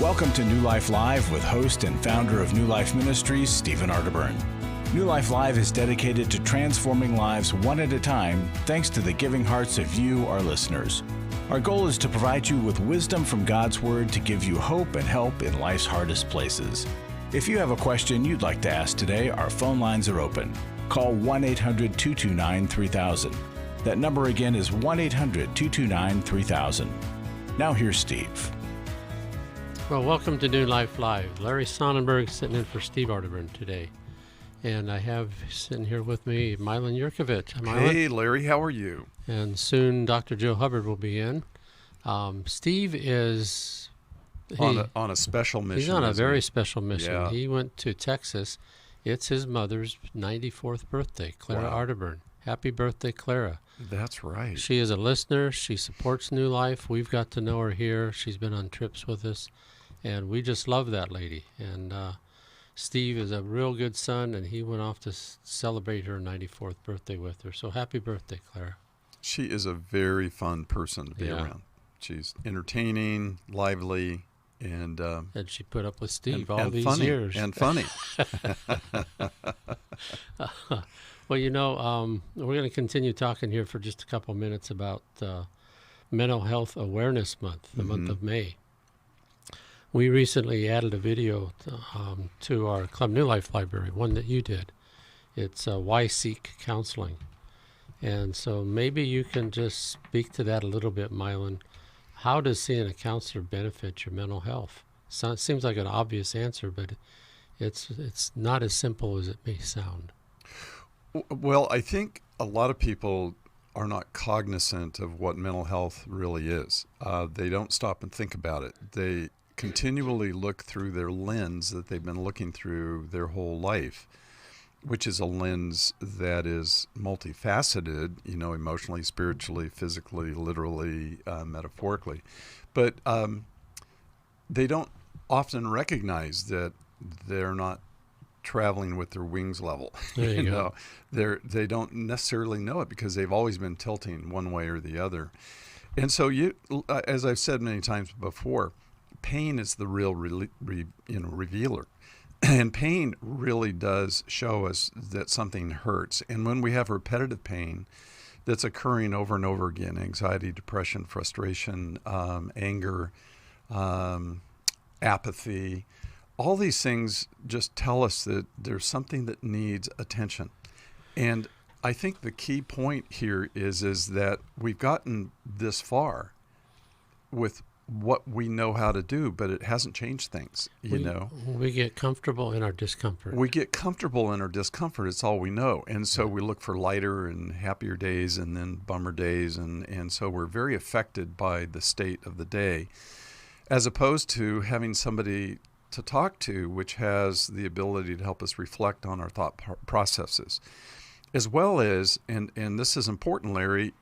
Welcome to New Life Live with host and founder of New Life Ministries, Stephen Arterburn. New Life Live is dedicated to transforming lives one at a time, thanks to the giving hearts of you, our listeners. Our goal is to provide you with wisdom from God's Word to give you hope and help in life's hardest places. If you have a question you'd like to ask today, our phone lines are open. Call 1-800-229-3000. That number again is 1-800-229-3000. Now here's Steve. Well, welcome to New Life Live. Larry Sonnenberg sitting in for Steve Arterburn today. And I have sitting here with me Milan Yerkovich. Hey, Larry, how are you? And soon Dr. Joe Hubbard will be in. Steve is... on a special mission. He's on a very special mission. Yeah. He went to Texas. It's his mother's 94th birthday, Clara Arterburn. Happy birthday, Clara. That's right. She is a listener. She supports New Life. We've got to know her here. She's been on trips with us. And we just love that lady. And Steve is a real good son, and he went off to celebrate her 94th birthday with her. So happy birthday, Clara. She is a very fun person to be around. She's entertaining, lively, and she put up with Steve and all these funny, years. And funny. Well, you know, we're going to continue talking here for just a couple minutes about Mental Health Awareness Month, the month of May. We recently added a video to our Club New Life library, one that you did. It's Why Seek Counseling. And so maybe you can just speak to that a little bit, Milan. How does seeing a counselor benefit your mental health? So it seems like an obvious answer, but it's not as simple as it may sound. Well, I think a lot of people are not cognizant of what mental health really is. They don't stop and think about it. They continually look through their lens that they've been looking through their whole life, which is a lens that is multifaceted, you know, emotionally, spiritually, physically, literally, metaphorically. But they don't often recognize that they're not traveling with their wings level. There you go. They don't necessarily know it because they've always been tilting one way or the other. And so, as I've said many times before, pain is the real revealer. And pain really does show us that something hurts. And when we have repetitive pain that's occurring over and over again, anxiety, depression, frustration, anger, apathy, all these things just tell us that there's something that needs attention. And I think the key point here is that we've gotten this far with what we know how to do, but it hasn't changed things, you know. We get comfortable in our discomfort. We get comfortable in our discomfort. It's all we know. And so we look for lighter and happier days and then bummer days. And so we're very affected by the state of the day, as opposed to having somebody to talk to, which has the ability to help us reflect on our thought processes. As well as, and this is important, Larry,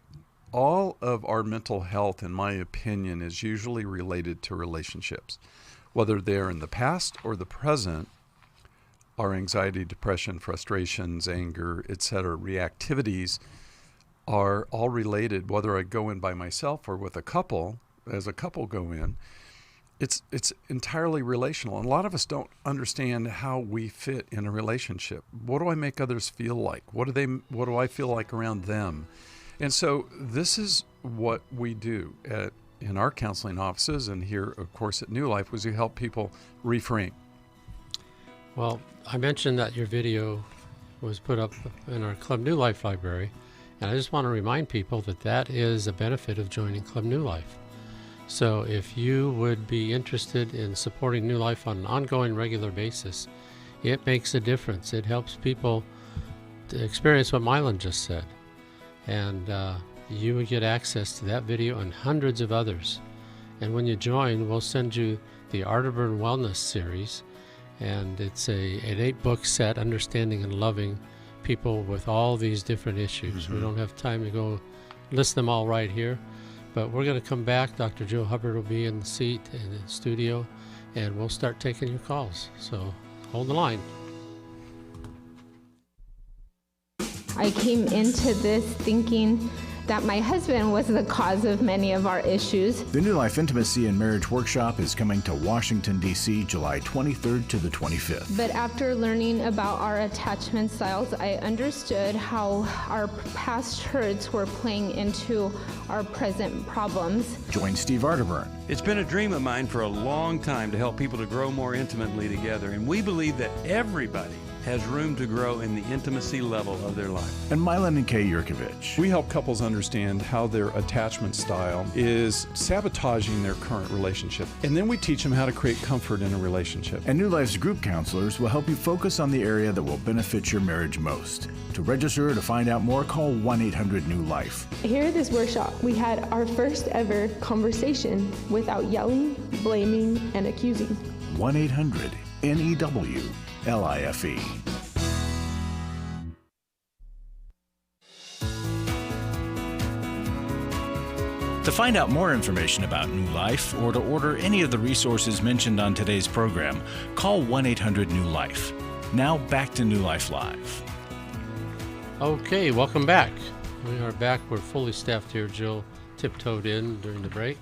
all of our mental health, in my opinion, is usually related to relationships. Whether they're in the past or the present, our anxiety, depression, frustrations, anger, etc., reactivities are all related, whether I go in by myself or with a couple, as a couple go in. It's entirely relational. And a lot of us don't understand how we fit in a relationship. What do I make others feel like? What do I feel like around them? And so this is what we do in our counseling offices, and here, of course, at New Life, was we help people reframe. Well, I mentioned that your video was put up in our Club New Life library, and I just want to remind people that that is a benefit of joining Club New Life. So if you would be interested in supporting New Life on an ongoing, regular basis, it makes a difference. It helps people to experience what Milan just said. And you would get access to that video and hundreds of others. And when you join, we'll send you the Arterburn Wellness Series. And it's an 8-book set, Understanding and Loving People with all these different issues. Mm-hmm. We don't have time to go list them all right here. But we're going to come back. Dr. Joe Hubbard will be in the seat in the studio, and we'll start taking your calls. So hold the line. I came into this thinking that my husband was the cause of many of our issues. The New Life Intimacy and Marriage Workshop is coming to Washington, D.C., July 23rd to the 25th. But after learning about our attachment styles, I understood how our past hurts were playing into our present problems. Join Steve Arterburn. It's been a dream of mine for a long time to help people to grow more intimately together, and we believe that everybody has room to grow in the intimacy level of their life. And Milan and Yerkovich. We help couples understand how their attachment style is sabotaging their current relationship. And then we teach them how to create comfort in a relationship. And New Life's group counselors will help you focus on the area that will benefit your marriage most. To register or to find out more, call 1-800-NEW-LIFE. Here at this workshop, we had our first ever conversation without yelling, blaming, and accusing. 1-800-NEW-LIFE. To find out more information about New Life or to order any of the resources mentioned on today's program, call 1-800-NEW-LIFE. Now back to New Life Live. Okay, welcome back. We are back. We're fully staffed here. Jill tiptoed in during the break,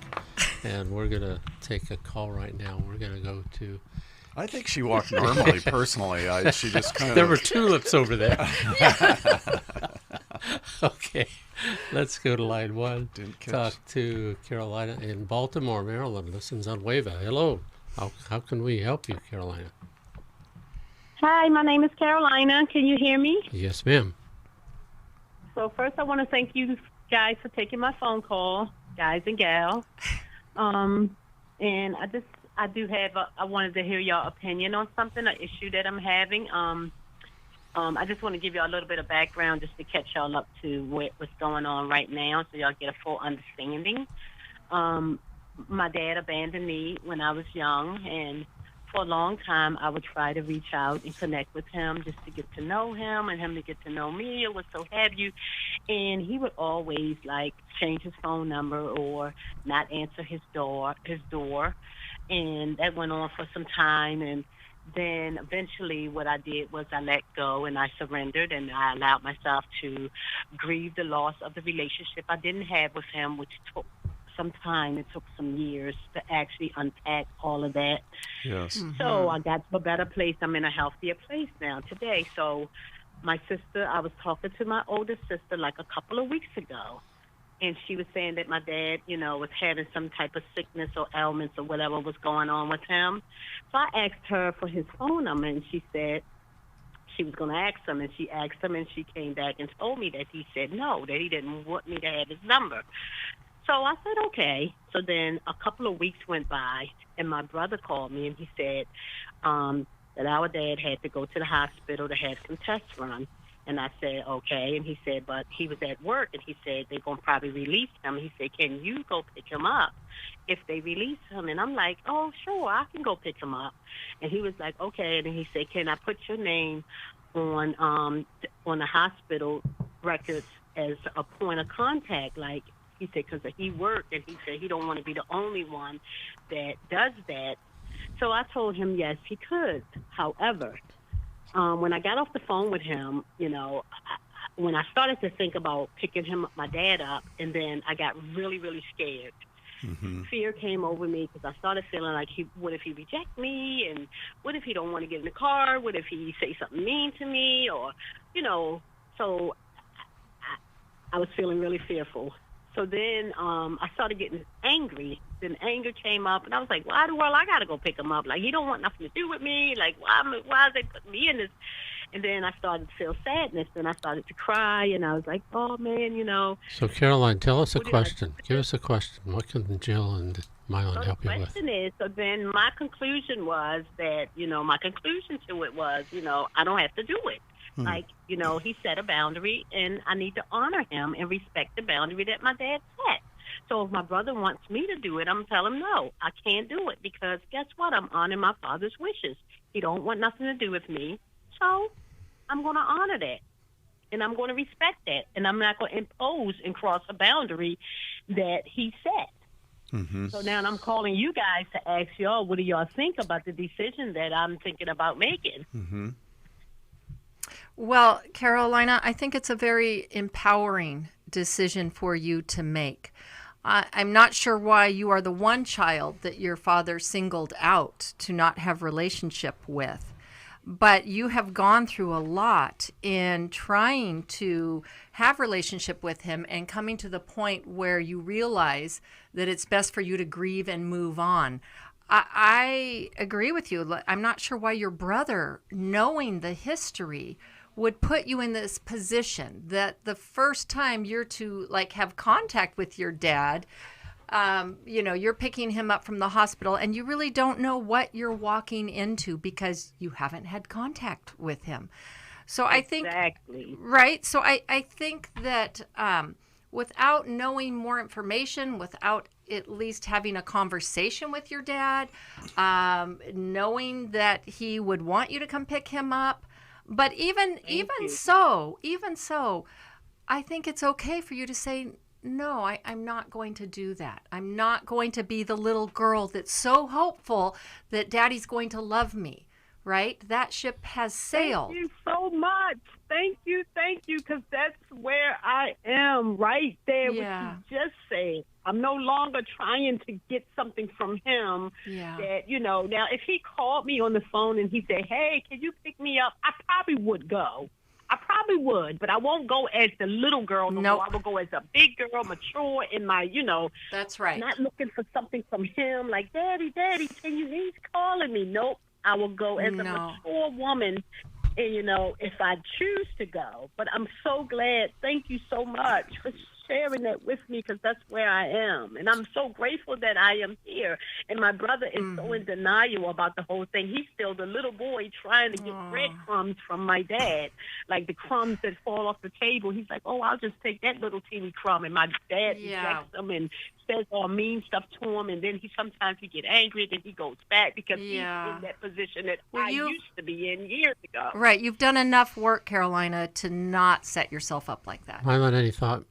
and we're going to take a call right now. We're going to go to... I think she walked normally, personally. She just kind of... There were tulips over there. Okay, let's go to line one. Talk to Carolina in Baltimore, Maryland. Listens on Wava. Hello. How can we help you, Carolina? Hi, my name is Carolina. Can you hear me? Yes, ma'am. So first I want to thank you guys for taking my phone call, guys and gals. And I wanted to hear your opinion on something, an issue that I'm having. I just want to give y'all a little bit of background just to catch y'all up to what's going on right now so y'all get a full understanding. My dad abandoned me when I was young, and for a long time I would try to reach out and connect with him just to get to know him and him to get to know me or what so have you. And he would always change his phone number or not answer his door. And that went on for some time, and then eventually what I did was I let go and I surrendered, and I allowed myself to grieve the loss of the relationship I didn't have with him, which took some time. It took some years to actually unpack all of that. Yes. Mm-hmm. So I got to a better place. I'm in a healthier place now today. So my sister, I was talking to my older sister a couple of weeks ago, and she was saying that my dad, was having some type of sickness or ailments or whatever was going on with him. So I asked her for his phone number, and she said she was going to ask him, and she asked him, and she came back and told me that he said no, that he didn't want me to have his number. So I said, okay. So then a couple of weeks went by, and my brother called me, and he said that our dad had to go to the hospital to have some tests run. And I said, okay. And he said, but he was at work, and he said they're going to probably release him. He said, can you go pick him up if they release him? And I'm like, oh, sure, I can go pick him up. And he was like, okay. And then he said, can I put your name on the hospital records as a point of contact? He said, because he worked, and he said he don't want to be the only one that does that. So I told him, yes, he could. However, when I got off the phone with him, when I started to think about picking my dad up, and then I got really, really scared. Mm-hmm. Fear came over me because I started feeling like, what if he reject me? And what if he don't want to get in the car? What if he say something mean to me? Or, so I was feeling really fearful. So then I started getting angry. Then anger came up, and I was like, why the world I got to go pick him up? He don't want nothing to do with me. Why is they putting me in this? And then I started to feel sadness, and I started to cry, and I was like, oh, man, So, Caroline, tell us a question. Give us a question. What can Jill and Milan help you with? The question is, so then my conclusion was that, my conclusion to it was, I don't have to do it. He set a boundary, and I need to honor him and respect the boundary that my dad set. So if my brother wants me to do it, I'm telling him, no, I can't do it, because guess what? I'm honoring my father's wishes. He don't want nothing to do with me, so I'm going to honor that, and I'm going to respect that, and I'm not going to impose and cross a boundary that he set. Mm-hmm. So now I'm calling you guys to ask y'all, what do y'all think about the decision that I'm thinking about making? Mm-hmm. Well, Carolina, I think it's a very empowering decision for you to make. I'm not sure why you are the one child that your father singled out to not have relationship with, but you have gone through a lot in trying to have relationship with him and coming to the point where you realize that it's best for you to grieve and move on. I agree with you. I'm not sure why your brother, knowing the history, would put you in this position that the first time you're to have contact with your dad, you're picking him up from the hospital and you really don't know what you're walking into because you haven't had contact with him. So I think, right? So I think that without knowing more information, without at least having a conversation with your dad, knowing that he would want you to come pick him up, but even so, I think it's okay for you to say, no, I'm not going to do that. I'm not going to be the little girl that's so hopeful that daddy's going to love me, right? That ship has sailed. Thank you so much. Thank you, because that's where I am right there, what you just said. I'm no longer trying to get something from him that, now if he called me on the phone and he said, hey, can you pick me up? I probably would go. But I won't go as the little girl no more. I will go as a big girl, mature in my, That's right. Not looking for something from him like, Daddy, he's calling me. Nope. I will go as a mature woman. And, if I choose to go. But I'm so glad. Thank you so much for sharing that with me because that's where I am. And I'm so grateful that I am here. And my brother is so in denial about the whole thing. He's still the little boy trying to get breadcrumbs from my dad, like the crumbs that fall off the table. He's like, oh, I'll just take that little teeny crumb. And my dad rejects them and says all mean stuff to him. And then sometimes he get angry, then he goes back because he's in that position that I used to be in years ago. Right. You've done enough work, Carolina, to not set yourself up like that. Milan, any thought?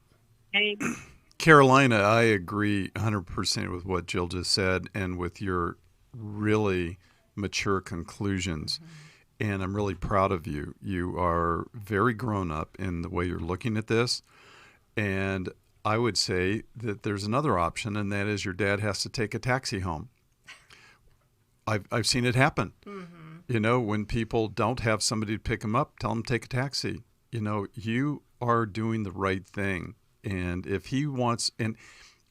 Carolina, I agree 100% with what Jill just said and with your really mature conclusions. And I'm really proud of you. You are very grown up in the way you're looking at this. And I would say that there's another option, and that is your dad has to take a taxi home. I've seen it happen. When people don't have somebody to pick them up, tell them to take a taxi. You are doing the right thing. And if he wants, and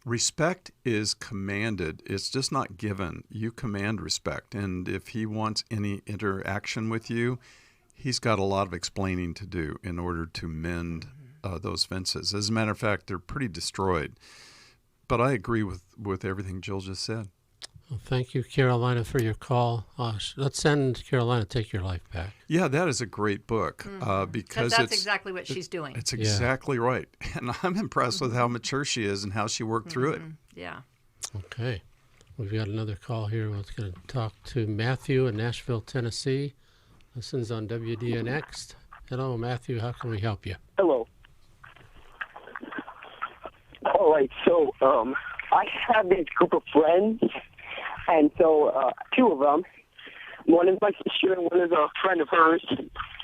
respect is commanded, it's just not given. You command respect. And if he wants any interaction with you, he's got a lot of explaining to do in order to mend those fences. As a matter of fact, they're pretty destroyed. But I agree with everything Jill just said. Well, thank you, Carolina, for your call. Let's send Carolina Take Your Life Back. Yeah, that is a great book because that's exactly what she's doing. It's exactly right. And I'm impressed with how mature she is and how she worked through it. Yeah. Okay. We've got another call here. We're going to talk to Matthew in Nashville, Tennessee. Listens on WDNX. Hello, Matthew. How can we help you? Hello. All right. So I have this group of friends. And so two of them, one is my sister and one is a friend of hers.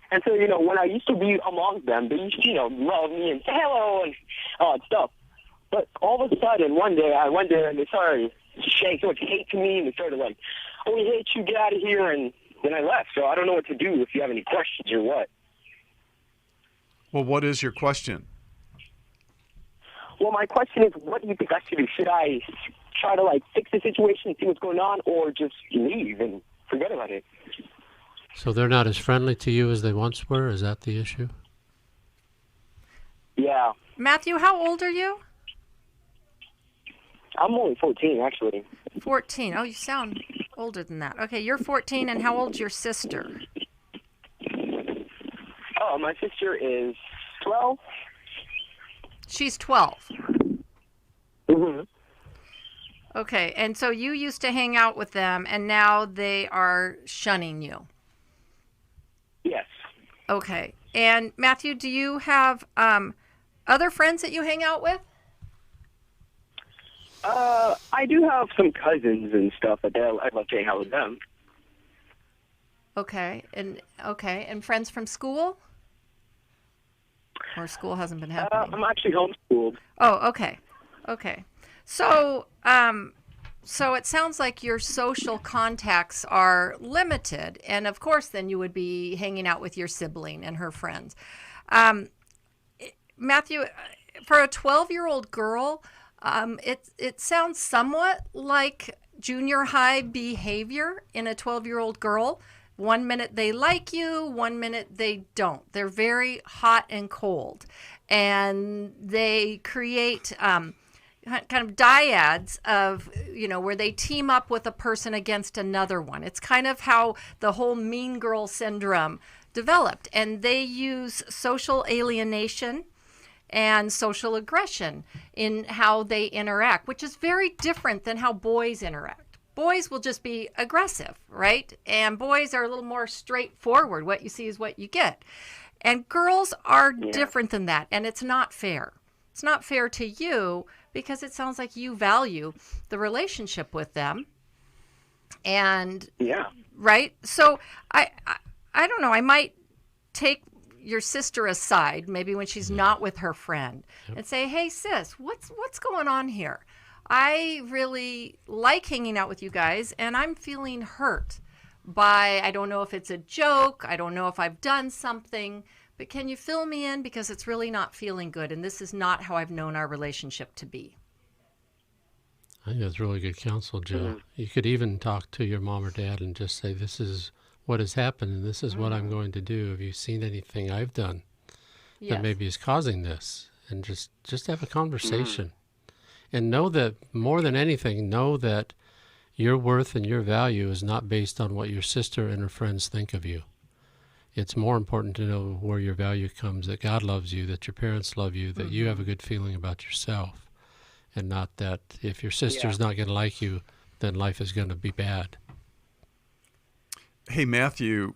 And so, when I used to be among them, they used to, love me and say hello and all that stuff. But all of a sudden, one day, I went there and they started showing so much hate to me. And they started like, oh, we hate you, get out of here. And then I left. So I don't know what to do if you have any questions or what. Well, what is your question? Well, my question is, what do you think I should do? Should I try to fix the situation and see what's going on, or just leave and forget about it? So they're not as friendly to you as they once were? Is that the issue? Yeah. Matthew, how old are you? I'm only 14, actually. 14. Oh, you sound older than that. Okay, you're 14, and how old's your sister? Oh, my sister is 12. She's 12. Mm-hmm. Okay, and so you used to hang out with them, and now they are shunning you. Yes. Okay, and Matthew, do you have other friends that you hang out with? I do have some cousins and stuff, but I'd love to hang out with them. Okay, and friends from school? Or school hasn't been happening? I'm actually homeschooled. Oh, okay. Okay. So, so it sounds like your social contacts are limited. And of course, then you would be hanging out with your sibling and her friends. Matthew, for a 12-year-old girl, it sounds somewhat like junior high behavior in a 12-year-old girl. One minute they like you, one minute they don't. They're very hot and cold. And they create kind of dyads of, where they team up with a person against another one. It's kind of how the whole mean girl syndrome developed. And they use social alienation and social aggression in how they interact, which is very different than how boys interact. Boys will just be aggressive, right? And boys are a little more straightforward. What you see is what you get. And girls are different than that, and it's not fair. It's not fair to you because it sounds like you value the relationship with them. And right? So I don't know, I might take your sister aside, maybe when she's not with her friend, and say, "Hey sis, what's going on here? I really like hanging out with you guys, and I'm feeling hurt by, I don't know if it's a joke, I don't know if I've done something, but can you fill me in because it's really not feeling good, and this is not how I've known our relationship to be." I think that's really good counsel, Jill. You could even talk to your mom or dad and just say, "This is what has happened, and this is what I'm going to do. Have you seen anything I've done that maybe is causing this?" And just have a conversation. And know that, more than anything, know that your worth and your value is not based on what your sister and her friends think of you. It's more important to know where your value comes, that God loves you, that your parents love you, that you have a good feeling about yourself, and not that if your sister's not going to like you, then life is going to be bad. Hey, Matthew,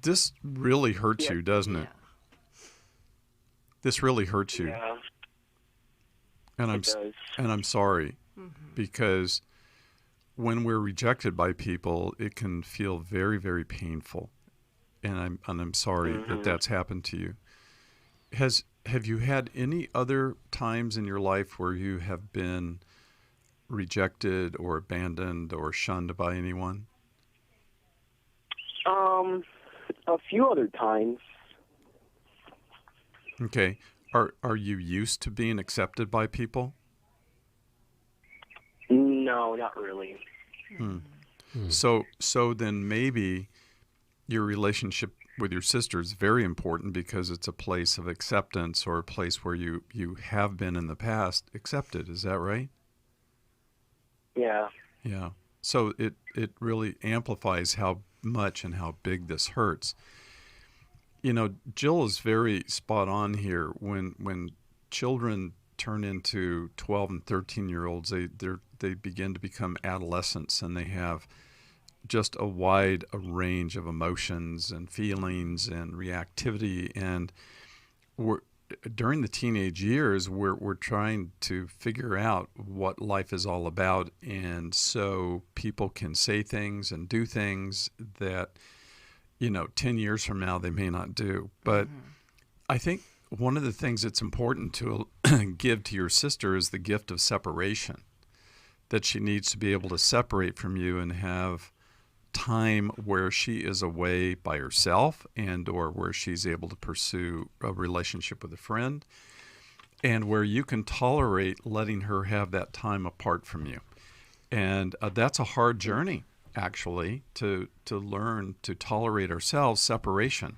this really hurts you, doesn't it? This really hurts you. Yeah. And I'm sorry, because when we're rejected by people, it can feel very, very painful. And I'm sorry that that's happened to you. Have you had any other times in your life where you have been rejected or abandoned or shunned by anyone? A few other times. Okay. Are you used to being accepted by people? No, not really. So then maybe your relationship with your sister is very important because it's a place of acceptance, or a place where you have been in the past accepted. Is that right? Yeah. Yeah. So it really amplifies how much and how big this hurts. Jill is very spot on here. When children turn into 12 and 13-year-olds, they begin to become adolescents, and they have just a wide range of emotions and feelings and reactivity. And during the teenage years, we're trying to figure out what life is all about, and so people can say things and do things that 10 years from now they may not do. But I think one of the things that's important to give to your sister is the gift of separation, that she needs to be able to separate from you and have time where she is away by herself, and or where she's able to pursue a relationship with a friend, and where you can tolerate letting her have that time apart from you. And that's a hard journey, actually, to learn to tolerate ourselves separation.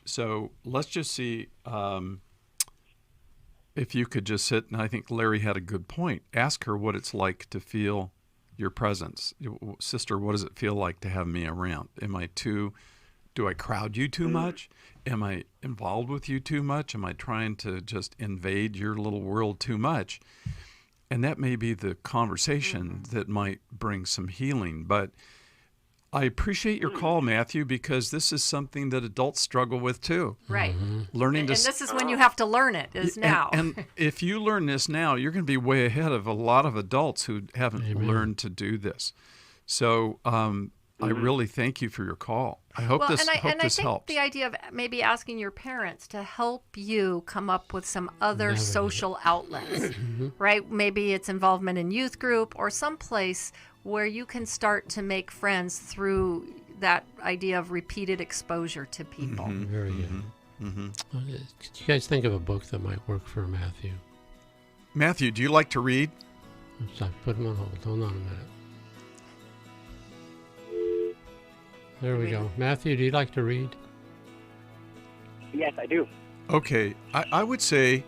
So let's just see if you could just sit, and I think Larry had a good point. Ask her what it's like to feel your presence. Sister, what does it feel like to have me around? Do I crowd you too much? Am I involved with you too much? Am I trying to just invade your little world too much? And that may be the conversation that might bring some healing. But I appreciate your call, Matthew, because this is something that adults struggle with too. Right. Learning and to, this is when you have to learn it, is now. And if you learn this now, you're going to be way ahead of a lot of adults who haven't learned to do this. So I really thank you for your call. I hope this I think helps. the idea of maybe asking your parents to help you come up with some other social outlets, right? Maybe it's involvement in youth group or someplace where you can start to make friends through that idea of repeated exposure to people. Very good. Do you guys think of a book that might work for Matthew? Matthew, do you like to read? Sorry, put him on hold. Hold on a minute. There we go. Matthew, do you like to read? Yes, I do. Okay, I would say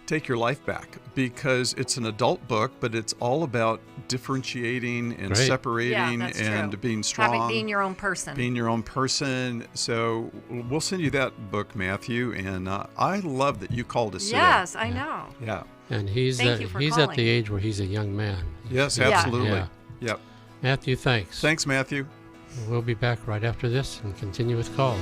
Take Your Life Back, because it's an adult book, but it's all about differentiating and separating and being strong. Being your own person. Being your own person. So we'll send you that book, Matthew, and I love that you called us today. Yes, I know. Yeah. And he's at the age where he's a young man. Yes, absolutely. Yeah. Yep. Matthew, thanks. Thanks, Matthew. We'll be back right after this and continue with calls.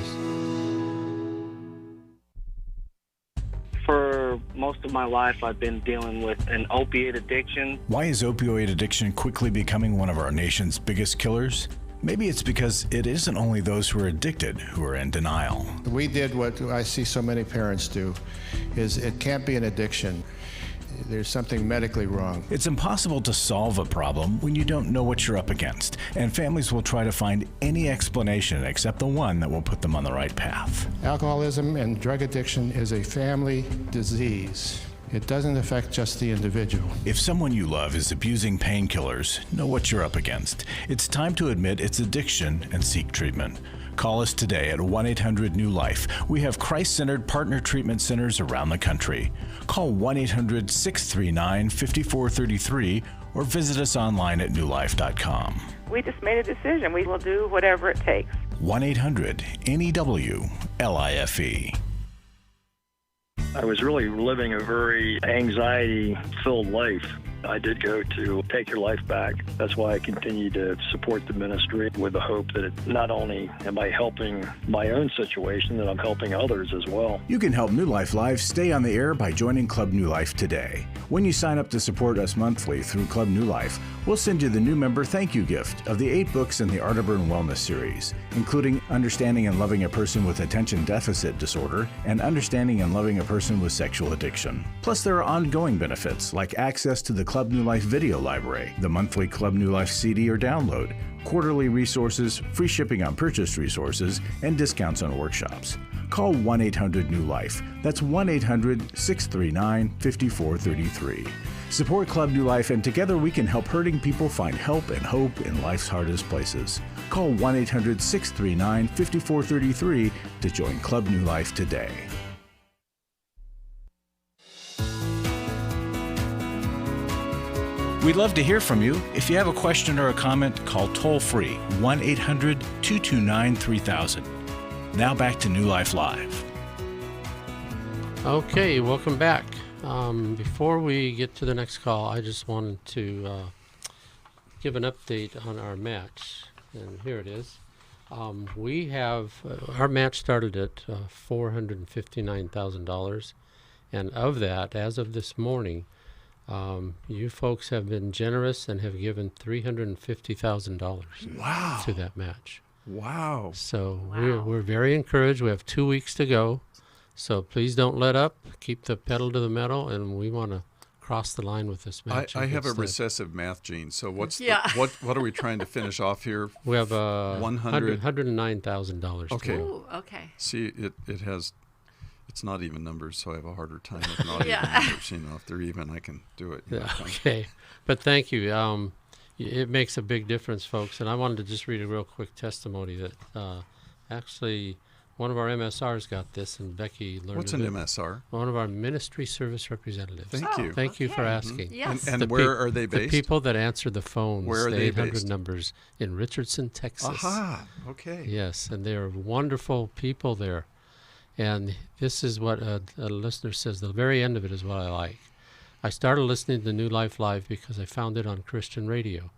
For most of my life, I've been dealing with an opiate addiction. Why is opioid addiction quickly becoming one of our nation's biggest killers? Maybe it's because it isn't only those who are addicted who are in denial. We did what I see so many parents do, is it can't be an addiction. There's something medically wrong. It's impossible to solve a problem when you don't know what you're up against, and families will try to find any explanation except the one that will put them on the right path. Alcoholism and drug addiction is a family disease. It doesn't affect just the individual. If someone you love is abusing painkillers, know what you're up against. It's time to admit it's addiction and seek treatment. Call us today at 1-800-NEW-LIFE. We have Christ-centered partner treatment centers around the country. Call 1-800-639-5433 or visit us online at newlife.com. We just made a decision. We will do whatever it takes. 1-800-NEW-LIFE. I was really living a very anxiety-filled life. I did go to Take Your Life Back. That's why I continue to support the ministry with the hope that not only am I helping my own situation, that I'm helping others as well. You can help New Life Live stay on the air by joining Club New Life today. When you sign up to support us monthly through Club New Life, we'll send you the new member thank you gift of the 8 books in the Arterburn Wellness series, including Understanding and Loving a Person with Attention Deficit Disorder and Understanding and Loving a Person with Sexual Addiction. Plus, there are ongoing benefits like access to the Club New Life video library, the monthly Club New Life CD or download, quarterly resources, free shipping on purchased resources, and discounts on workshops. Call 1-800-NEW-LIFE. That's 1-800-639-5433. Support Club New Life, and together we can help hurting people find help and hope in life's hardest places. Call 1-800-639-5433 to join Club New Life today. We'd love to hear from you. If you have a question or a comment, call toll-free 1-800-229-3000. Now back to New Life Live. Okay, welcome back. Before we get to the next call, I just wanted to give an update on our match. And here it is. We have, our match started at $459,000. And of that, as of this morning, you folks have been generous and have given $350,000 to that match. Wow. So we're very encouraged. We have 2 weeks to go. So please don't let up. Keep the pedal to the metal, and we want to cross the line with this match. I have a recessive math gene. So what's what are we trying to finish off here? We have $109,000. Okay. Ooh, okay. See, it has. It's not even numbers, so I have a harder time with not even numbers. You know, if they're even, I can do it. Yeah, okay, but thank you. It makes a big difference, folks. And I wanted to just read a real quick testimony that actually one of our MSRs got this, and Becky learned. What's an MSR? One of our ministry service representatives. Thank you. Thank you for asking. Yes. And where are they based? The people that answer the phones. Where are the they 800 based? numbers in Richardson, Texas. Aha. Okay. Yes, and they're wonderful people there. And this is what a listener says. The very end of it is what I like. I started listening to New Life Live because I found it on Christian radio.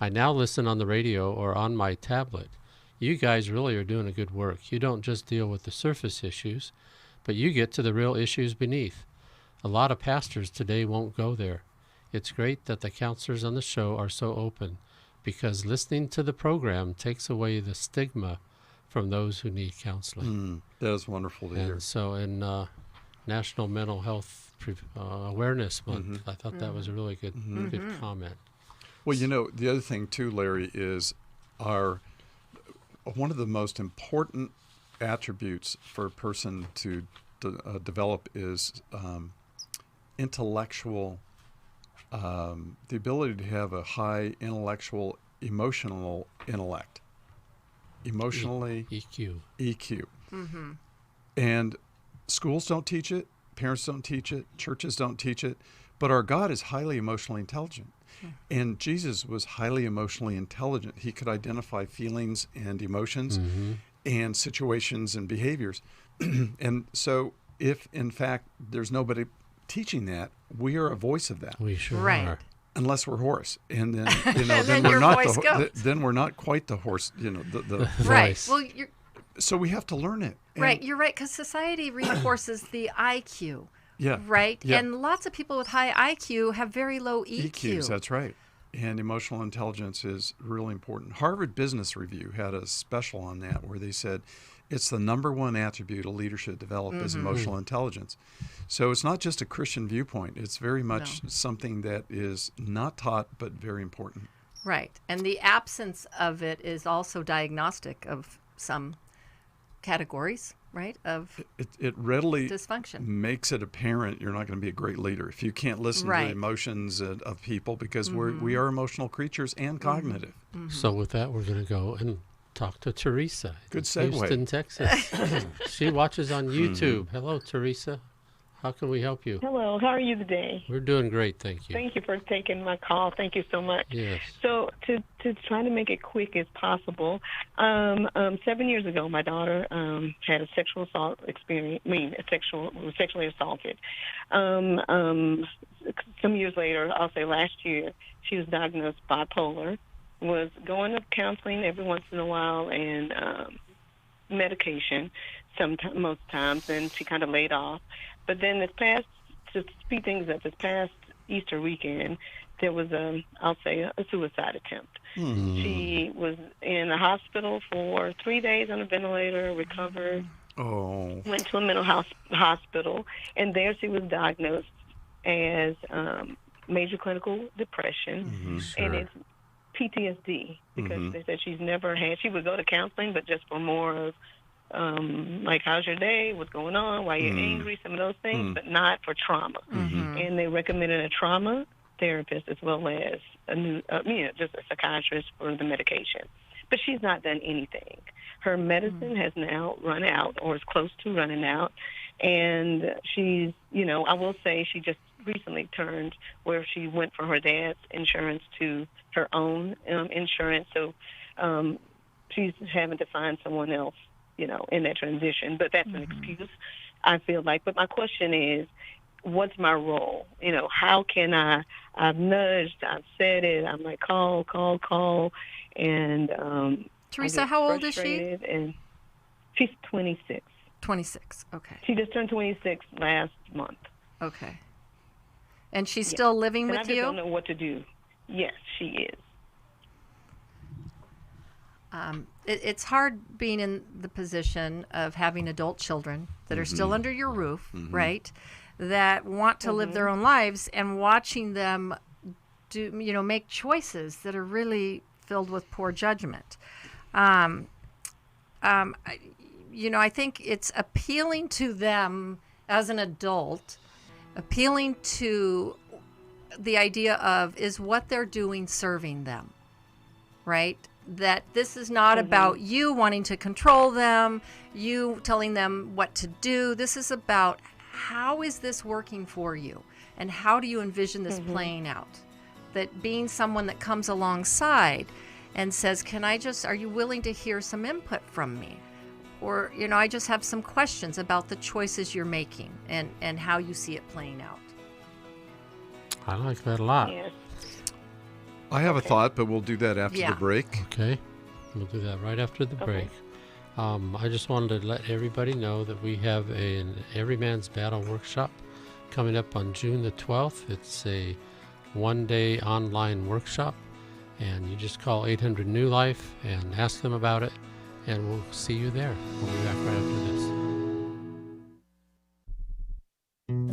I now listen on the radio or on my tablet. You guys really are doing a good work. You don't just deal with the surface issues, but you get to the real issues beneath. A lot of pastors today won't go there. It's great that the counselors on the show are so open. because listening to the program takes away the stigma from those who need counseling. That is wonderful to hear. And so in National Mental Health Awareness Month, I thought that was a really good comment. Well, you know, the other thing too, Larry, is one of the most important attributes for a person to develop is intellectual, the ability to have a high intellectual, emotional intellect. Emotionally, EQ. And schools don't teach it, parents don't teach it, churches don't teach it, but our God is highly emotionally intelligent. And Jesus was highly emotionally intelligent. He could identify feelings and emotions and situations and behaviors. And so if, in fact, there's nobody teaching that, we are a voice of that. We sure are. Unless we're Horace, and then then we're your not voice goes. then we're not quite the horse, the Right. voice. Well, so we have to learn it. Right. You're right, because society reinforces the IQ. Yeah. Right. Yeah. And lots of people with high IQ have very low EQ. EQs, that's right. And emotional intelligence is really important. Harvard Business Review had a special on that where they said it's the number one attribute a leader should develop is emotional intelligence. So it's not just a Christian viewpoint. It's very much something that is not taught but very important. Right. And the absence of it is also diagnostic of some categories, right, of it readily dysfunction. Makes it apparent you're not going to be a great leader if you can't listen to the emotions of people, because we are emotional creatures and cognitive. So with that, we're going to go and talk to Teresa. Good segue. Houston, Texas. She watches on YouTube. Hello, Teresa. How can we help you? Hello. How are you today? We're doing great, thank you. Thank you for taking my call. Thank you so much. Yes. So to try to make it quick as possible, 7 years ago, my daughter had a sexual assault experience. Was sexually assaulted. Some years later, I'll say last year, she was diagnosed bipolar. Was going to counseling every once in a while and medication most times, and she kind of laid off. But then to speed things up, this past Easter weekend, there was a suicide attempt. She was in the hospital for 3 days on a ventilator, recovered, went to a mental hospital, and there she was diagnosed as major clinical depression, and it's PTSD, because they said she would go to counseling, but just for more of like, how's your day, what's going on, why you're angry, some of those things, but not for trauma. And they recommended a trauma therapist as well as just a psychiatrist for the medication. But she's not done anything. Her medicine has now run out, or is close to running out, and she's, I will say she just recently turned where she went from her dad's insurance to her own insurance, so she's having to find someone else, in that transition. But that's an excuse, I feel like. But my question is, what's my role? How can I've nudged, I've said it, I'm like, call, and Teresa, how old is she? And she's 26. 26, okay. She just turned 26 last month. Okay. And she's still living with you? I just don't know what to do. Yes, she is. It's hard being in the position of having adult children that are still under your roof, right? That want to live their own lives, and watching them make choices that are really filled with poor judgment. I think it's appealing to them as an adult, appealing to the idea of, is what they're doing serving them, right? That this is not about you wanting to control them, you telling them what to do. This is about, how is this working for you? And how do you envision this playing out? That being someone that comes alongside and says, are you willing to hear some input from me? Or, I just have some questions about the choices you're making and how you see it playing out. I like that a lot. Yes. I have a thought, but we'll do that after the break. Okay. We'll do that right after the break. I just wanted to let everybody know that we have an Every Man's Battle workshop coming up on June the 12th. It's a one-day online workshop And you just call 800-NEW-LIFE and ask them about it, and we'll see you there. We'll be back right after this.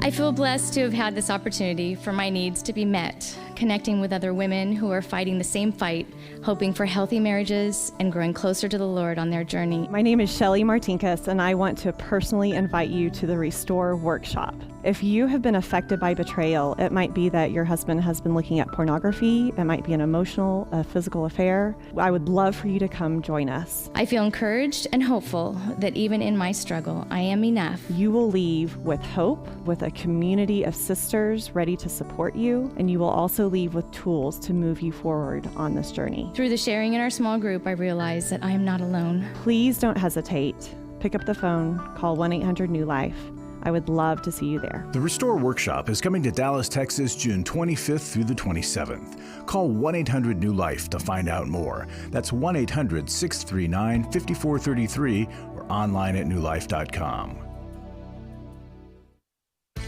I feel blessed to have had this opportunity for my needs to be met, connecting with other women who are fighting the same fight, hoping for healthy marriages and growing closer to the Lord on their journey. My name is Shelly Martinkus, and I want to personally invite you to the Restore Workshop. If you have been affected by betrayal, it might be that your husband has been looking at pornography, it might be an emotional, physical affair. I would love for you to come join us. I feel encouraged and hopeful that even in my struggle, I am enough. You will leave with hope, with a community of sisters ready to support you, and you will also leave with tools to move you forward on this journey. Through the sharing in our small group, I realize that I am not alone. Please don't hesitate. Pick up the phone, call 1-800-NEW-LIFE. I would love to see you there. The Restore Workshop is coming to Dallas, Texas, June 25th through the 27th. Call 1-800-NEW-LIFE to find out more. That's 1-800-639-5433 or online at newlife.com.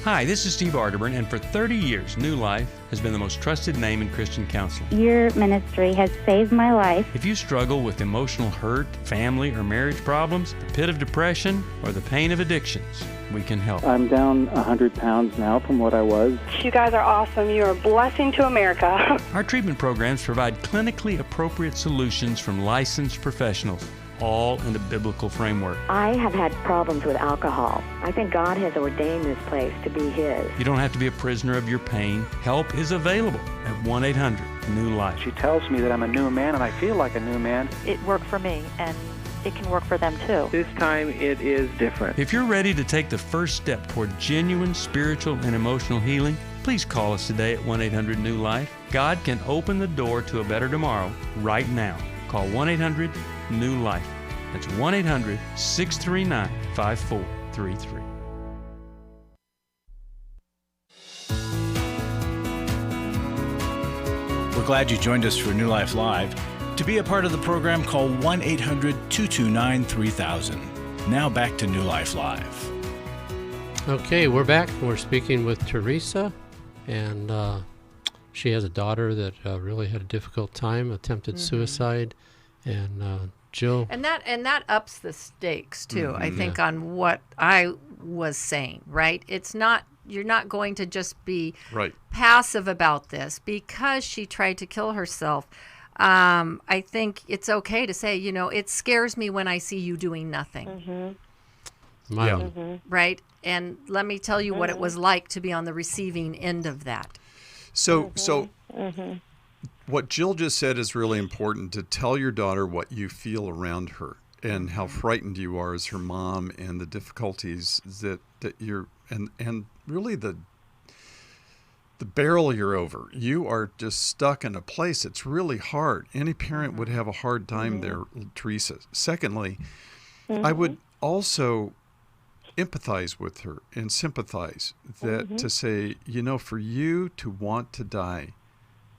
Hi, this is Steve Arterburn, and for 30 years, New Life has been the most trusted name in Christian counseling. Your ministry has saved my life. If you struggle with emotional hurt, family or marriage problems, the pit of depression, or the pain of addictions, we can help. I'm down 100 pounds now from what I was. You guys are awesome. You're a blessing to America. Our treatment programs provide clinically appropriate solutions from licensed professionals, all in a biblical framework. I have had problems with alcohol. I think God has ordained this place to be His. You don't have to be a prisoner of your pain. Help is available at 1-800-NEW-LIFE. She tells me that I'm a new man, and I feel like a new man. It worked for me, and it can work for them too. This time it is different. If you're ready to take the first step toward genuine spiritual and emotional healing, please call us today at 1-800-NEW-LIFE. God can open the door to a better tomorrow right now. Call 1-800-NEW-LIFE. That's 1-800-639-5433. We're glad you joined us for New Life Live. To be a part of the program, call 1-800-229-3000. Now back to New Life Live. Okay, we're back. We're speaking with Teresa, and she has a daughter that really had a difficult time, attempted suicide, and Jill. And that ups the stakes too. I think on what I was saying, right? It's not, you're not going to just be passive about this because she tried to kill herself. I think it's okay to say, you know, it scares me when I see you doing nothing. Right? And let me tell you what it was like to be on the receiving end of that. So what Jill just said is really important, to tell your daughter what you feel around her and how frightened you are as her mom, and the difficulties that you're, and really the barrel you're over. You are just stuck in a place. It's really hard. Any parent would have a hard time there, Teresa. Secondly, I would also empathize with her and sympathize that to say, you know, for you to want to die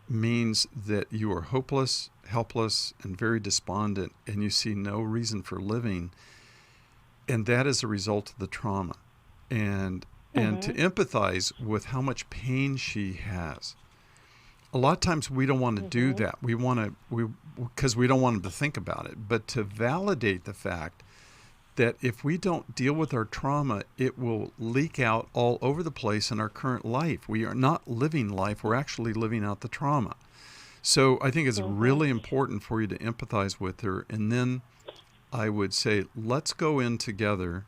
means that you are hopeless, helpless, and very despondent, and you see no reason for living, and that is a result of the trauma. And to empathize with how much pain she has. A lot of times we don't want to do that. Because we don't want them to think about it. But to validate the fact that if we don't deal with our trauma, it will leak out all over the place in our current life. We are not living life. We're actually living out the trauma. So I think it's really important for you to empathize with her. And then I would say, let's go in together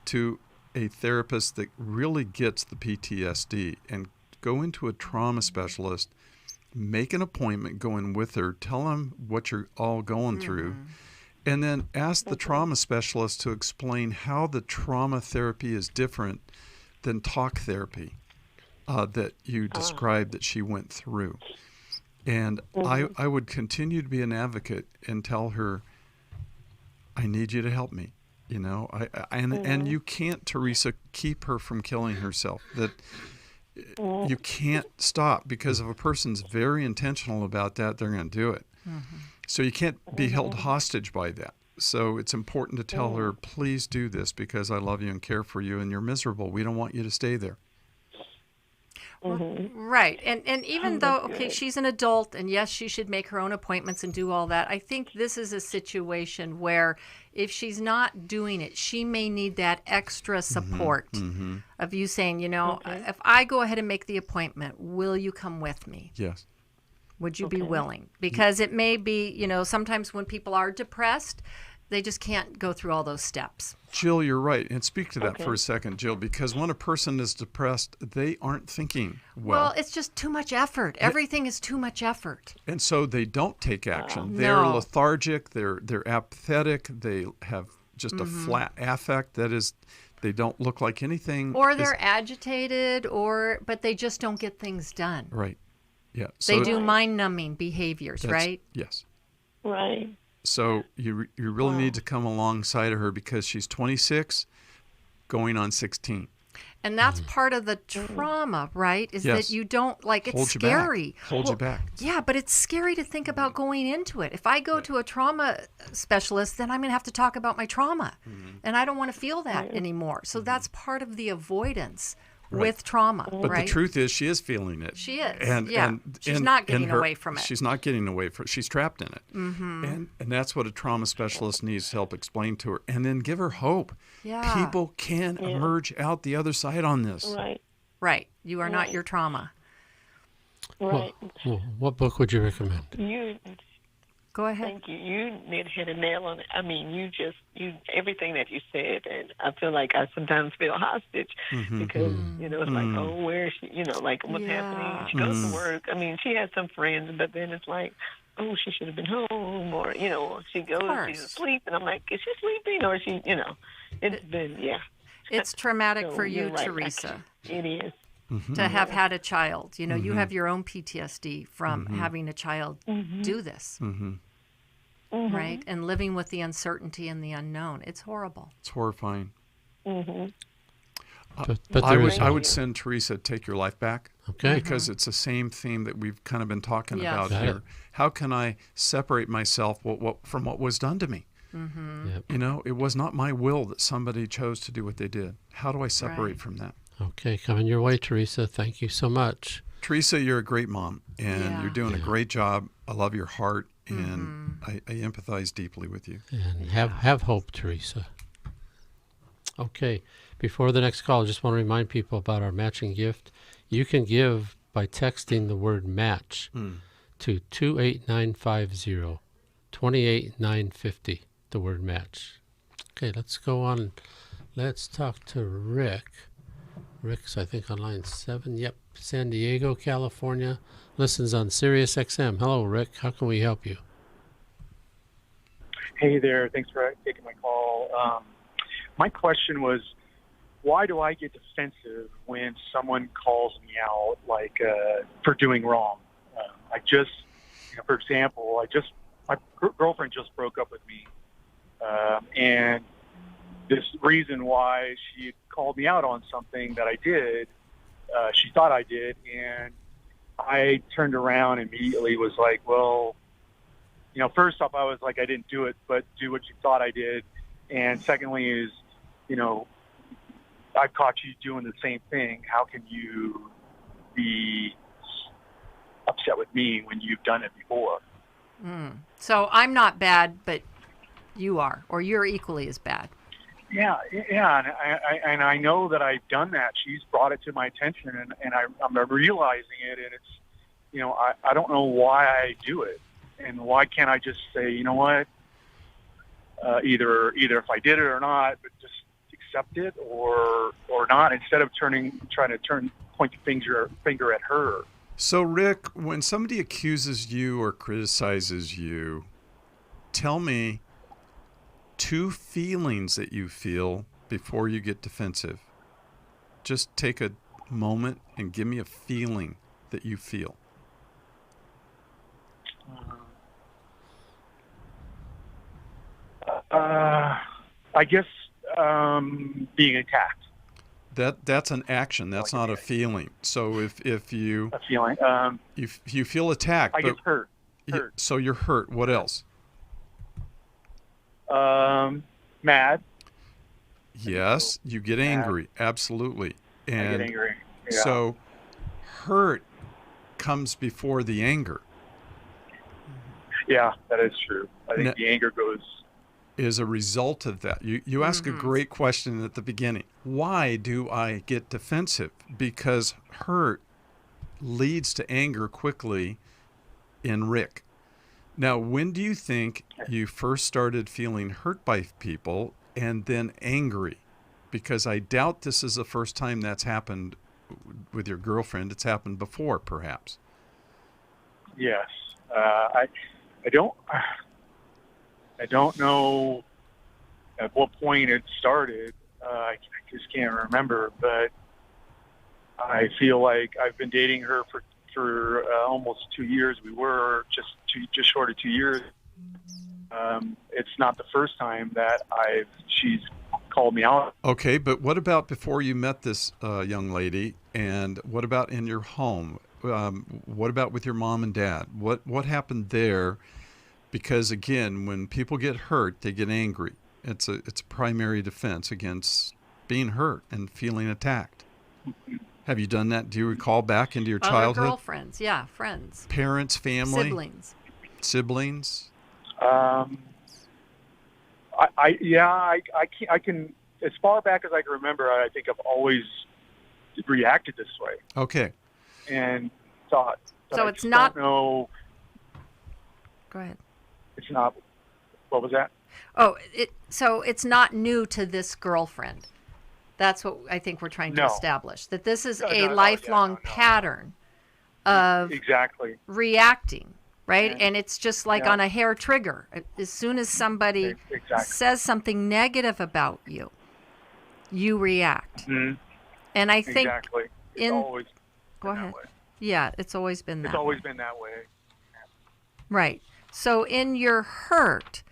to a therapist that really gets the PTSD, and go into a trauma specialist, make an appointment, go in with her, tell them what you're all going through, and then ask the trauma specialist to explain how the trauma therapy is different than talk therapy that you described that she went through. And I would continue to be an advocate and tell her, I need you to help me. You know, and you can't, Teresa, keep her from killing herself. That you can't stop, because if a person's very intentional about that, they're going to do it. So you can't be held hostage by that. So it's important to tell her, please do this because I love you and care for you, and you're miserable. We don't want you to stay there. Right. And even though, okay, she's an adult and yes, she should make her own appointments and do all that, I think this is a situation where if she's not doing it, she may need that extra support of you saying, if I go ahead and make the appointment, will you come with me? Yes. Would you be willing? Because it may be, sometimes when people are depressed, they just can't go through all those steps. Jill, you're right. And speak to that for a second, Jill, because when a person is depressed, they aren't thinking well. Well, it's just too much effort. Everything is too much effort. And so they don't take action. They're lethargic. They're apathetic. They have just a flat affect. That is, they don't look like anything. Or they're agitated, but they just don't get things done. Right. Yeah. They do mind-numbing behaviors, right? Yes. Right. So you really need to come alongside of her because she's 26, going on 16. And that's part of the trauma, right? Is that you don't, it's scary. Hold you back. Yeah, but it's scary to think about going into it. If I go to a trauma specialist, then I'm going to have to talk about my trauma. And I don't want to feel that anymore. So that's part of the avoidance with trauma, but the truth is she is feeling it. She is, and she's not getting away from it. She's not getting away from it. She's trapped in it. And that's what a trauma specialist needs to help explain to her. And then give her hope. Yeah. People can emerge out the other side on this. Right. Right. You are not your trauma. Right. Well, what book would you recommend? Go ahead. Thank you. You hit a nail on it. I mean, everything that you said, and I feel like I sometimes feel hostage because, it's like, oh, where is she? Like what's happening? She goes to work. I mean, she has some friends, but then it's like, oh, she should have been home, or, she goes, she's asleep, and I'm like, is she sleeping, or is she, it's been, It's traumatic So for you, you're right. Teresa. It is. To have had a child. You have your own PTSD from having a child do this. Right? And living with the uncertainty and the unknown. It's horrible. It's horrifying. But I would send Teresa Take Your Life Back. Okay. Because it's the same theme that we've kind of been talking about Got here. it. How can I separate myself from what was done to me? It was not my will that somebody chose to do what they did. How do I separate from that? Okay, coming your way, Teresa. Thank you so much. Teresa, you're a great mom, and you're doing a great job. I love your heart, and I empathize deeply with you. And have hope, Teresa. Okay, before the next call, I just want to remind people about our matching gift. You can give by texting the word match to 28950, 28950, the word match. Okay, let's go on. Let's talk to Rick. Rick's, I think, on line 7. Yep, San Diego, California. Listens on Sirius XM. Hello, Rick. How can we help you? Hey there. Thanks for taking my call. My question was, why do I get defensive when someone calls me out, for doing wrong? For example, my girlfriend just broke up with me, and this reason why she called me out on something that I did, she thought I did, and I turned around and immediately was like, well, first off, I was like, I didn't do it, but do what you thought I did. And secondly is, I caught you doing the same thing. How can you be upset with me when you've done it before? So I'm not bad, but you are, or you're equally as bad. Yeah, and I know that I've done that. She's brought it to my attention, and I'm realizing it, and it's, I don't know why I do it, and why can't I just say, you know what, either if I did it or not, but just accept it or not, instead of trying to point the finger at her. So, Rick, when somebody accuses you or criticizes you, tell me 2 feelings that you feel before you get defensive. Just take a moment and give me a feeling that you feel. I guess being attacked. That's an action. That's not a feeling. So if you a feeling, you feel attacked, I get hurt. So you're hurt. What else? Mad. Yes, you get angry. Absolutely. And I get angry. Yeah. So hurt comes before the anger. Yeah, that is true. I think the anger is a result of that. You ask a great question at the beginning. Why do I get defensive? Because hurt leads to anger quickly in Rick. Now, when do you think you first started feeling hurt by people and then angry? Because I doubt this is the first time that's happened with your girlfriend. It's happened before, perhaps. Yes. I don't know at what point it started. I just can't remember, but I feel like I've been dating her for almost 2 years. We were just short of 2 years. It's not the first time that she's called me out. Okay, but what about before you met this young lady, and what about in your home? What about with your mom and dad? What happened there? Because again, when people get hurt, they get angry. It's a primary defense against being hurt and feeling attacked. Have you done that? Do you recall back into your childhood? Girlfriends, yeah, friends. Parents, family? Siblings. I can, as far back as I can remember, I think I've always reacted this way. Okay. And thought. So it's not. No. Go ahead. It's not. What was that? Oh, so it's not new to this girlfriend. That's what I think we're trying to establish. That this is a lifelong pattern of reacting, right? And it's just like on a hair trigger. As soon as somebody says something negative about you, you react. Mm-hmm. And I think always go ahead. Yeah, it's always been that. It's always been that way. Right. So in your hurt,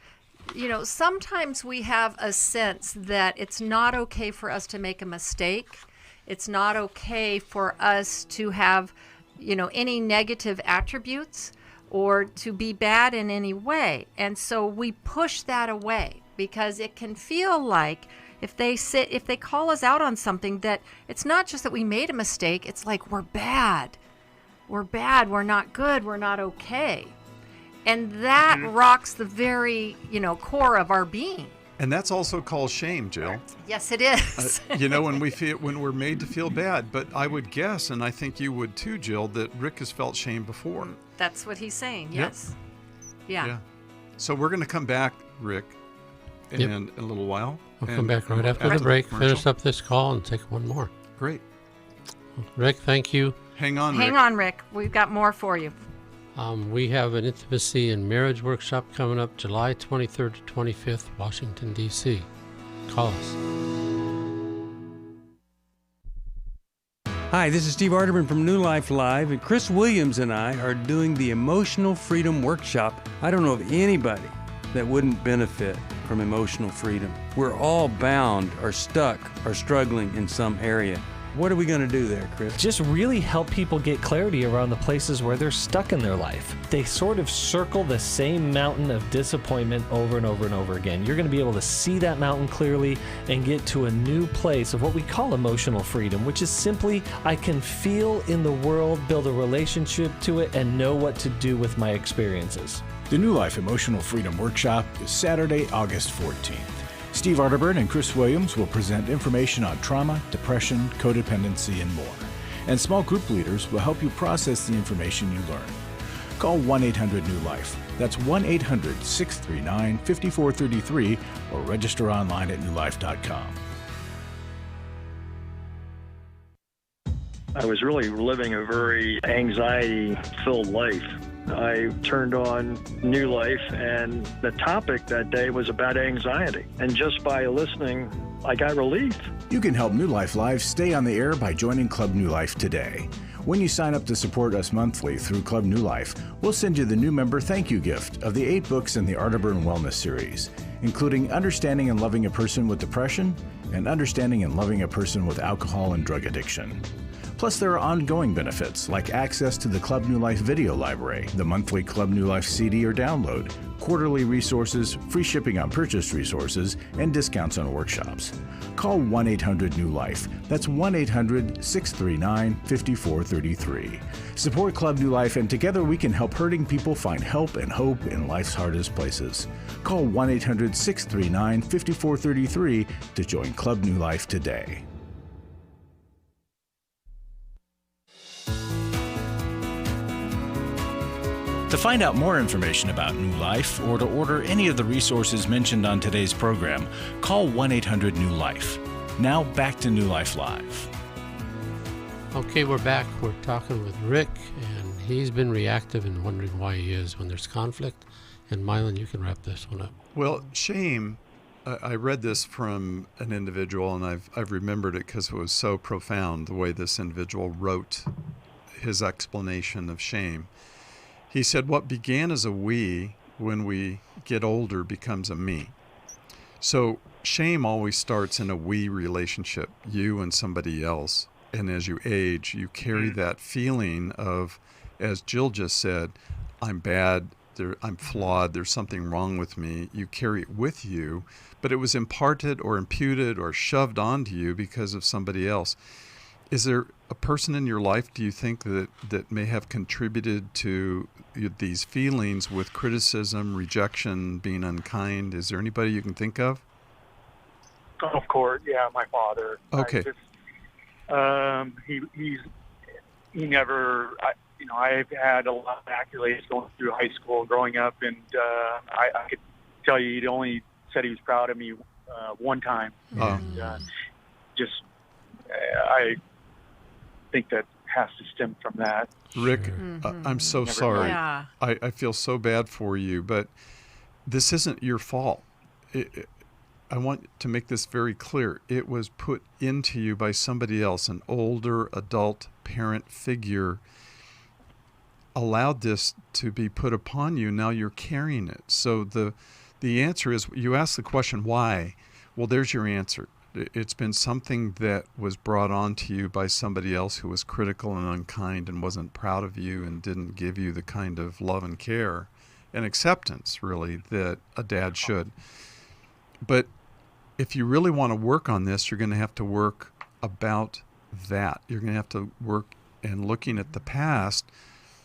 sometimes we have a sense that it's not okay for us to make a mistake. It's not okay for us to have, any negative attributes or to be bad in any way. And so we push that away because it can feel like if they call us out on something, that it's not just that we made a mistake, it's like we're bad. We're bad, we're not good, we're not okay. And that rocks the very, core of our being. And that's also called shame, Jill. Yes, it is. when we're made to feel bad. But I would guess, and I think you would too, Jill, that Rick has felt shame before. That's what he's saying. Yes. Yep. Yeah. So we're going to come back, Rick, in a little while. We'll come back right after the break, finish up this call, and take one more. Great. Rick, thank you. Hang on, Rick. We've got more for you. We have an intimacy and marriage workshop coming up July 23rd to 25th, Washington, D.C. Call us. Hi, this is Steve Arterburn from New Life Live, and Chris Williams and I are doing the Emotional Freedom Workshop. I don't know of anybody that wouldn't benefit from emotional freedom. We're all bound or stuck or struggling in some area. What are we going to do there, Chris? Just really help people get clarity around the places where they're stuck in their life. They sort of circle the same mountain of disappointment over and over and over again. You're going to be able to see that mountain clearly and get to a new place of what we call emotional freedom, which is simply I can feel in the world, build a relationship to it, and know what to do with my experiences. The New Life Emotional Freedom Workshop is Saturday, August 14th. Steve Arterburn and Chris Williams will present information on trauma, depression, codependency, and more. And small group leaders will help you process the information you learn. Call 1-800-NEW-LIFE. That's 1-800-639-5433 or register online at newlife.com. I was really living a very anxiety-filled life. I turned on New Life, and the topic that day was about anxiety. And just by listening, I got relief. You can help New Life Live stay on the air by joining Club New Life today. When you sign up to support us monthly through Club New Life, we'll send you the new member thank you gift of the 8 books in the Arterburn Wellness series, including Understanding and Loving a Person with Depression and Understanding and Loving a Person with Alcohol and Drug Addiction. Plus, there are ongoing benefits like access to the Club New Life video library, the monthly Club New Life CD or download, quarterly resources, free shipping on purchased resources, and discounts on workshops. Call 1-800-NEW-LIFE. That's 1-800-639-5433. Support Club New Life, and together we can help hurting people find help and hope in life's hardest places. Call 1-800-639-5433 to join Club New Life today. To find out more information about New Life or to order any of the resources mentioned on today's program, call 1-800-NEW-LIFE. Now back to New Life Live. Okay, we're back. We're talking with Rick, and he's been reactive and wondering why he is when there's conflict. And Milan, you can wrap this one up. Well, shame, I read this from an individual, and I've remembered it because it was so profound, the way this individual wrote his explanation of shame. He said, what began as a we, when we get older, becomes a me. So shame always starts in a we relationship, you and somebody else. And as you age, you carry that feeling of, as Jill just said, I'm bad, I'm flawed, there's something wrong with me. You carry it with you, but it was imparted or imputed or shoved onto you because of somebody else. Is there a person in your life, do you think, that may have contributed to these feelings with criticism, rejection, being unkind? Is there anybody you can think of? Of course, yeah, my father. Okay. I've had a lot of accolades going through high school, growing up, and I could tell you he'd only said he was proud of me one time. And, I think that has to stem from that. Rick, I'm so sorry. Yeah. I feel so bad for you, but this isn't your fault. I want to make this very clear. It was put into you by somebody else, an older adult parent figure allowed this to be put upon you. Now you're carrying it. So the answer is, you ask the question, why? Well, there's your answer. It's been something that was brought on to you by somebody else who was critical and unkind and wasn't proud of you and didn't give you the kind of love and care and acceptance, really, that a dad should. But if you really want to work on this, you're going to have to work about that. You're going to have to work and looking at the past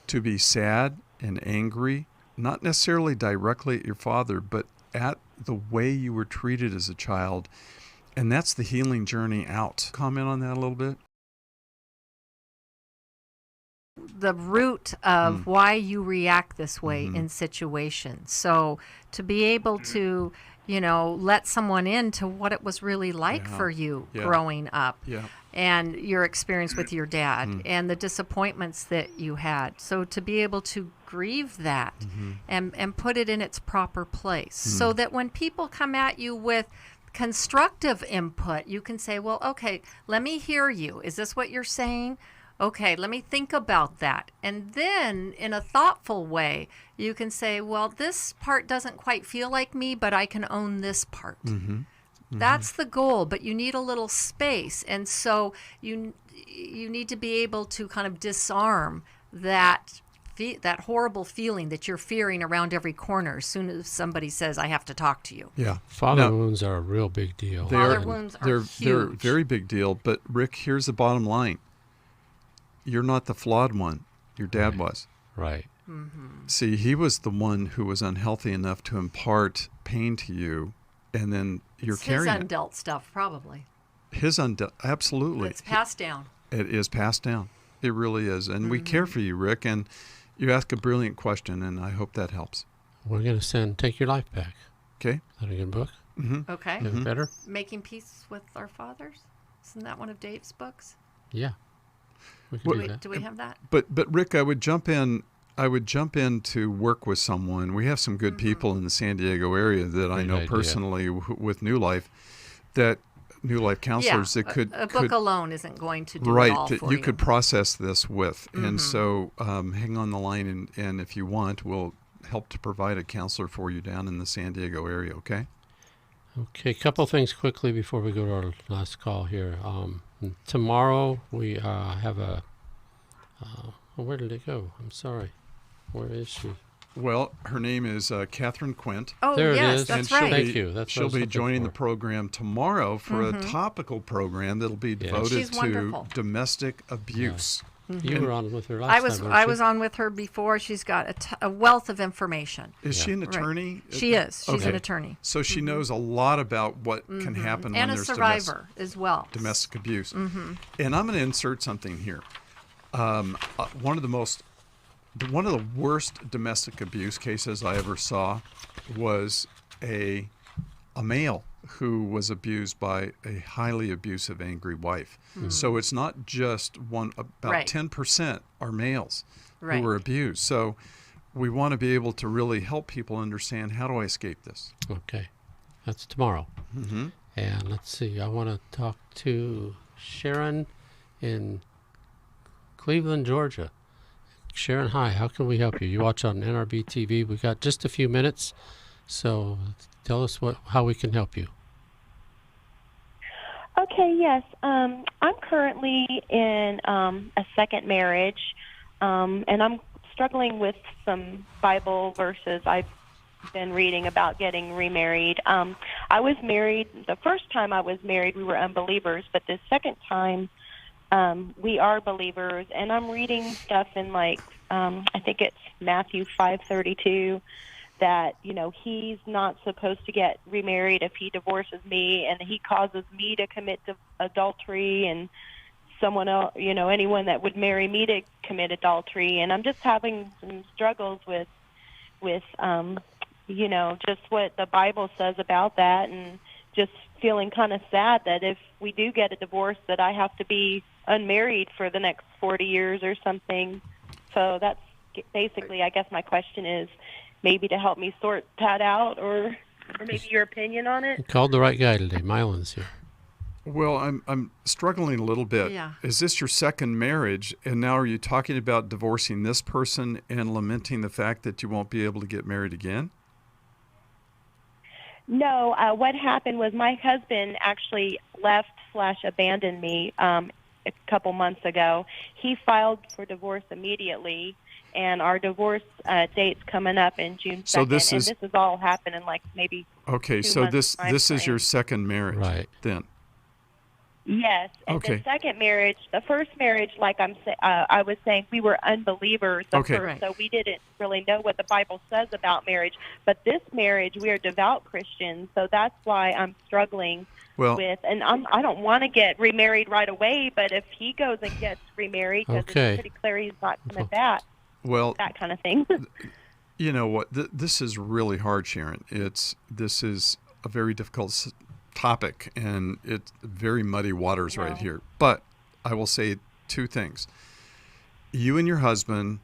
to be sad and angry, not necessarily directly at your father, but at the way you were treated as a child. And that's the healing journey out. Comment on that a little bit? The root of why you react this way in situations. So to be able to, let someone into what it was really like for you growing up and your experience with your dad and the disappointments that you had. So to be able to grieve that and put it in its proper place so that when people come at you with constructive input, you can say, well, okay, let me hear you. Is this what you're saying? Okay, let me think about that. And then in a thoughtful way, you can say, well, this part doesn't quite feel like me, but I can own this part. That's the goal, but you need a little space. And so you need to be able to kind of disarm that horrible feeling that you're fearing around every corner as soon as somebody says, I have to talk to you. Yeah. Father wounds are a real big deal. Father wounds are huge. They're a very big deal. But Rick, here's the bottom line. You're not the flawed one. Your dad was. Right. See, he was the one who was unhealthy enough to impart pain to you, and then you're carrying his undealt stuff, probably. His undealt, absolutely. It's passed down. It is passed down. It really is. And we care for you, Rick, and you ask a brilliant question, and I hope that helps. We're going to Take Your Life Back. Okay. Is that a good book? Okay. Is it better? Making Peace with Our Fathers? Isn't that one of Dave's books? Yeah. We can do that. Do we have that? But Rick, I would jump in to work with someone. We have some good people in the San Diego area that I know personally with New Life, that New Life counselors that could a book alone isn't going to do it all for you. Right, you could process this with. And so hang on the line, and if you want, we'll help to provide a counselor for you down in the San Diego area, okay? Okay, a couple things quickly before we go to our last call here. And tomorrow we have a. Where did it go? I'm sorry. Where is she? Well, her name is Catherine Quint. Oh, there yes, it is. that's and right. Thank you. That's she'll be joining the program tomorrow for a topical program that'll be devoted She's to wonderful. domestic abuse. You were on with her last time. I was on with her before. She's got a wealth of information. Is she an attorney? Right. She is. She's an attorney. So she knows a lot about what can happen when there's and a survivor as well. Domestic abuse. And I'm going to insert something here. One of the worst domestic abuse cases I ever saw was a male who was abused by a highly abusive, angry wife. So it's not just about 10% are males who were abused. So we want to be able to really help people understand, how do I escape this? Okay. That's tomorrow. And let's see, I want to talk to Sharon in Cleveland, Georgia. Sharon, hi. How can we help you? You watch on NRB TV. We've got just a few minutes, so tell us how we can help you. Okay, yes. I'm currently in a second marriage, and I'm struggling with some Bible verses I've been reading about getting remarried. I was married, the first time I was married, we were unbelievers, but the second time we are believers, and I'm reading stuff in I think it's Matthew 5:32, that, he's not supposed to get remarried if he divorces me, and he causes me to commit adultery, and someone else, anyone that would marry me to commit adultery. And I'm just having some struggles with just what the Bible says about that, and just feeling kind of sad that if we do get a divorce that I have to be unmarried for the next 40 years or something. So that's basically, I guess my question is maybe to help me sort that out, or maybe your opinion on it. You called the right guy today. Milan's here. Well, I'm struggling a little bit. Yeah. Is this your second marriage, and now are you talking about divorcing this person and lamenting the fact that you won't be able to get married again? No, what happened was my husband actually left/abandoned me a couple months ago. He filed for divorce immediately, and our divorce date's coming up in June 2nd. So this is all happening maybe okay. 2 So months this is your second marriage, right? Then. Yes. And Okay. the second marriage, the first marriage, I was saying, we were unbelievers at Okay. first, Right. so we didn't really know what the Bible says about marriage. But this marriage, we are devout Christians, so that's why I'm struggling with. And I don't want to get remarried right away, but if he goes and gets remarried, because Okay. it's pretty clear he's not coming back, Well, that kind of thing. you know what? This is really hard, Sharon. This is a very difficult topic, and it's very muddy waters right here. But I will say two things. You and your husband,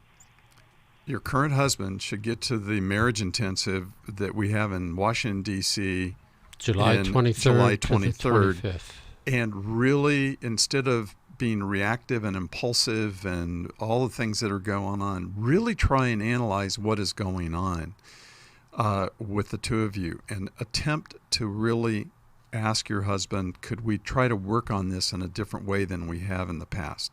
your current husband, should get to the marriage intensive that we have in Washington, D.C. July 23rd July to the 23rd. 25th. And really, instead of being reactive and impulsive and all the things that are going on, really try and analyze what is going on with the two of you, and attempt to really ask your husband, could we try to work on this in a different way than we have in the past?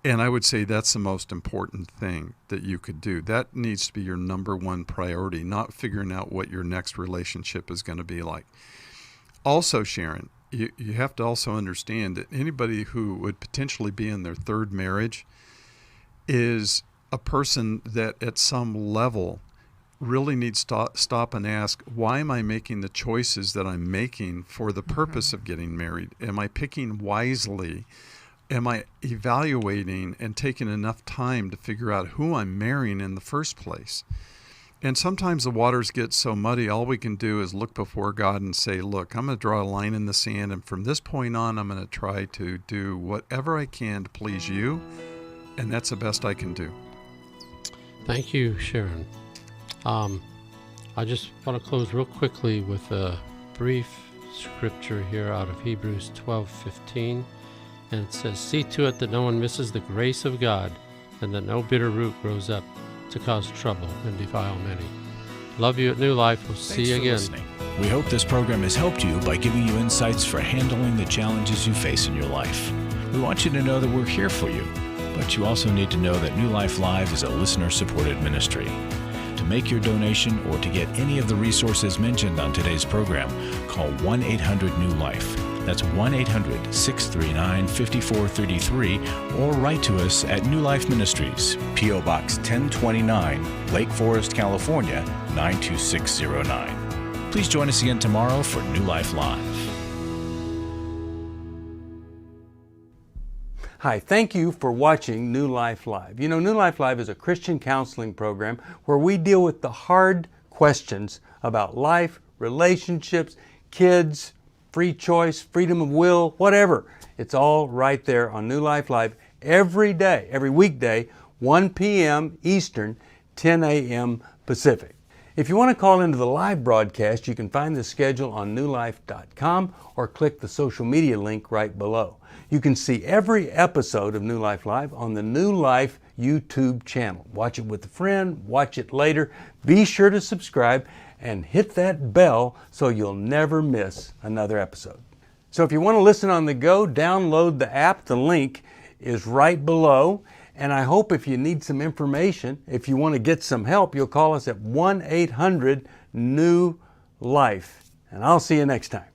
And I would say that's the most important thing that you could do. That needs to be your number one priority, not figuring out what your next relationship is going to be like. Also, Sharon, you have to also understand that anybody who would potentially be in their third marriage is a person that at some level really needs to stop and ask, why am I making the choices that I'm making for the purpose of getting married? Am I picking wisely? Am I evaluating and taking enough time to figure out who I'm marrying in the first place? And sometimes the waters get so muddy, all we can do is look before God and say, look, I'm going to draw a line in the sand, and from this point on, I'm going to try to do whatever I can to please you, and that's the best I can do. Thank you, Sharon. I just want to close real quickly with a brief scripture here out of Hebrews 12:15, and it says, "See to it that no one misses the grace of God, and that no bitter root grows up to cause trouble and defile many." Love you at New Life. We'll see you again. Thanks for listening. We hope this program has helped you by giving you insights for handling the challenges you face in your life. We want you to know that we're here for you, but you also need to know that New Life Live is a listener-supported ministry. To make your donation or to get any of the resources mentioned on today's program, call 1-800-NEW-LIFE. That's 1-800-639-5433, or write to us at New Life Ministries, P.O. Box 1029, Lake Forest, California, 92609. Please join us again tomorrow for New Life Live. Hi, thank you for watching New Life Live. You know, New Life Live is a Christian counseling program where we deal with the hard questions about life, relationships, kids, free choice, freedom of will, whatever. It's all right there on New Life Live every day, every weekday, 1 p.m. Eastern, 10 a.m. Pacific. If you want to call into the live broadcast, you can find the schedule on newlife.com or click the social media link right below. You can see every episode of New Life Live on the New Life YouTube channel. Watch it with a friend, watch it later. Be sure to subscribe and hit that bell so you'll never miss another episode. So if you want to listen on the go, download the app. The link is right below. And I hope if you need some information, if you want to get some help, you'll call us at 1-800-NEW-LIFE. And I'll see you next time.